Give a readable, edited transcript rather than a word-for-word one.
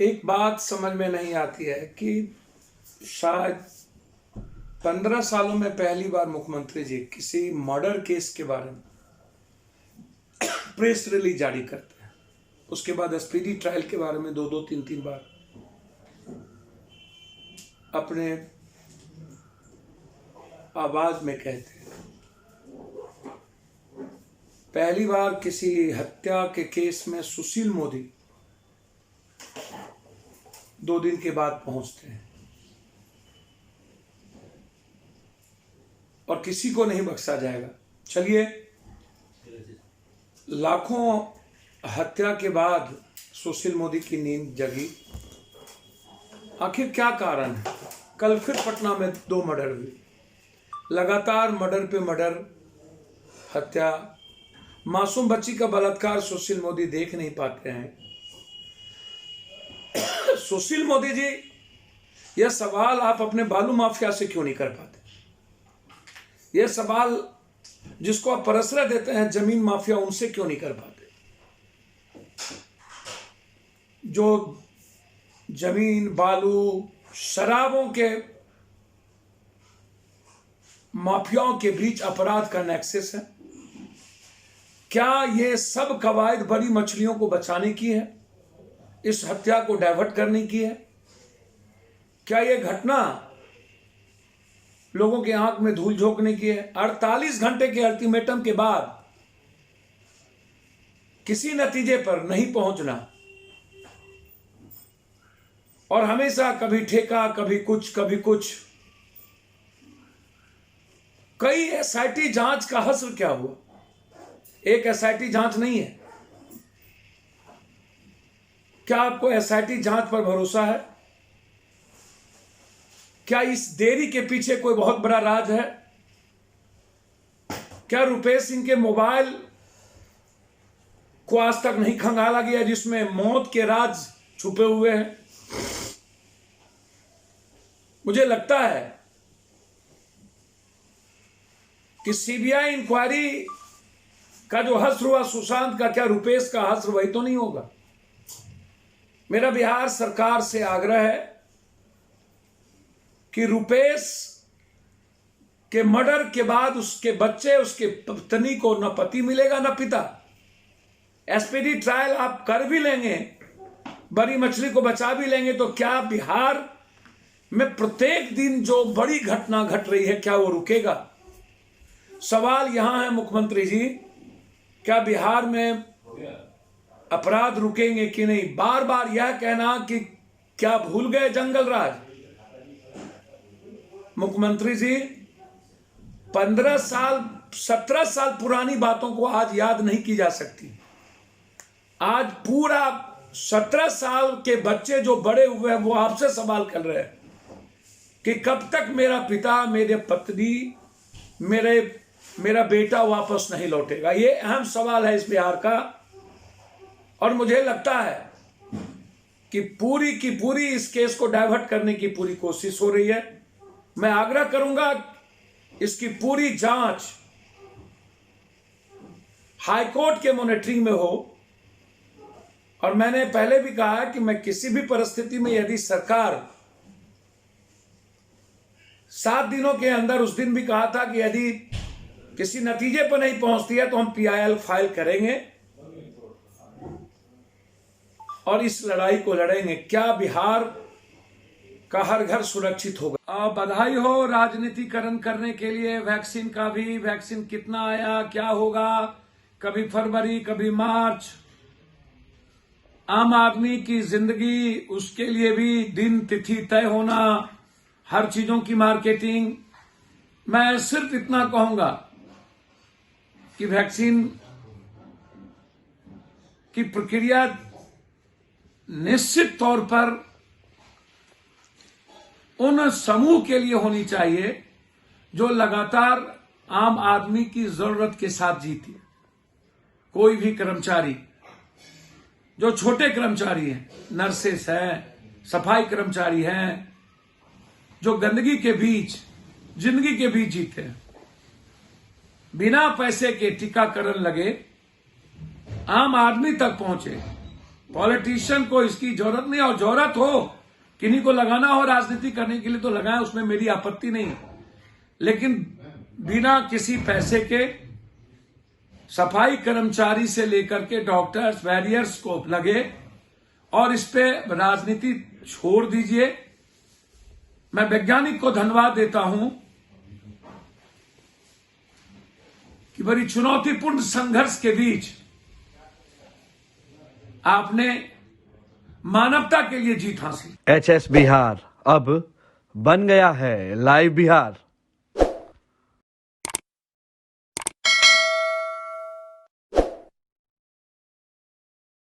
एक बात समझ में नहीं आती है कि शायद 15 सालों में पहली बार मुख्यमंत्री जी किसी मर्डर केस के बारे में प्रेस रिलीज जारी करते हैं। उसके बाद स्पीडी ट्रायल के बारे में दो तीन बार अपने आवाज में कहते हैं। पहली बार किसी हत्या के केस में सुशील मोदी 2 दिन के बाद पहुंचते हैं और किसी को नहीं बख्शा जाएगा। चलिए, लाखों हत्या के बाद सुशील मोदी की नींद जगी। आखिर क्या कारण है? कल फिर पटना में 2 मर्डर हुए, लगातार मर्डर पे मर्डर, हत्या, मासूम बच्ची का बलात्कार सुशील मोदी देख नहीं पाते हैं। सुशील मोदी जी, यह सवाल आप अपने बालू माफिया से क्यों नहीं कर पाते? यह सवाल जिसको आप परसरा देते हैं जमीन माफिया, उनसे क्यों नहीं कर पाते? जो जमीन, बालू, शराबों के माफियाओं के बीच अपराध का नेक्सस है। क्या ये सब कवायद बड़ी मछलियों को बचाने की है? इस हत्या को डाइवर्ट करने की है? क्या ये घटना लोगों के आंख में धूल झोंकने की है? 48 घंटे के अल्टीमेटम के बाद किसी नतीजे पर नहीं पहुंचना और हमेशा कभी ठेका, कभी कुछ। कई एसआईटी जांच का हश्र क्या हुआ? एक एसआईटी जांच नहीं है। क्या आपको एसआईटी जांच पर भरोसा है? क्या इस देरी के पीछे कोई बहुत बड़ा राज है? क्या रुपेश सिंह के मोबाइल को आज तक नहीं खंगाला गया जिसमें मौत के राज छुपे हुए हैं? मुझे लगता है कि सीबीआई इंक्वायरी का जो हश्र हुआ सुशांत का, क्या रुपेश का हश्र वही तो नहीं होगा? मेरा बिहार सरकार से आग्रह है कि रुपेश के मर्डर के बाद उसके बच्चे, उसके पत्नी को न पति मिलेगा न पिता। एसपीडी ट्रायल आप कर भी लेंगे, बड़ी मछली को बचा भी लेंगे, तो क्या बिहार में प्रत्येक दिन जो बड़ी घटना घट रही है क्या वो रुकेगा? सवाल यहां है मुख्यमंत्री जी, क्या बिहार में अपराध रुकेंगे कि नहीं? बार बार यह कहना कि क्या भूल गए जंगल राज? मुख्यमंत्री जी, 15 साल 17 साल पुरानी बातों को आज याद नहीं की जा सकती। आज पूरा 17 साल के बच्चे जो बड़े हुए हैं वो आपसे सवाल कर रहे हैं कि कब तक मेरा पिता, मेरे पत्नी, मेरा बेटा वापस नहीं लौटेगा। ये अहम सवाल है इस बिहार का। और मुझे लगता है कि पूरी की पूरी इस केस को डाइवर्ट करने की पूरी कोशिश हो रही है। मैं आग्रह करूंगा इसकी पूरी जांच हाईकोर्ट के मॉनिटरिंग में हो। और मैंने पहले भी कहा कि मैं किसी भी परिस्थिति में यदि सरकार 7 दिनों के अंदर, उस दिन भी कहा था कि यदि किसी नतीजे पर नहीं पहुंचती है तो हम PIL फाइल करेंगे और इस लड़ाई को लड़ेंगे। क्या बिहार का हर घर सुरक्षित होगा? बधाई हो राजनीतिकरण करने के लिए। वैक्सीन का भी, वैक्सीन कितना आया, क्या होगा, कभी फरवरी, कभी मार्च। आम आदमी की जिंदगी, उसके लिए भी दिन तिथि तय होना, हर चीजों की मार्केटिंग। मैं सिर्फ इतना कहूंगा कि वैक्सीन की प्रक्रिया निश्चित तौर पर उन समूह के लिए होनी चाहिए जो लगातार आम आदमी की जरूरत के साथ जीती है। कोई भी कर्मचारी, जो छोटे कर्मचारी हैं, नर्सेस हैं, सफाई कर्मचारी हैं, जो गंदगी के बीच, जिंदगी के बीच जीते हैं, बिना पैसे के टीकाकरण लगे, आम आदमी तक पहुंचे, पॉलिटिशियन को इसकी जरूरत नहीं, और जरूरत हो किन्हीं को लगाना हो राजनीति करने के लिए तो लगाए, उसमें मेरी आपत्ति नहीं, लेकिन बिना किसी पैसे के सफाई कर्मचारी से लेकर के डॉक्टर्स बैरियर्स को लगे, और इस पे राजनीति छोड़ दीजिए। मैं वैज्ञानिक को धन्यवाद देता हूं कि बड़ी चुनौतीपूर्ण संघर्ष के बीच आपने मानवता के लिए जीत हासिल। HS बिहार अब बन गया है लाइव बिहार।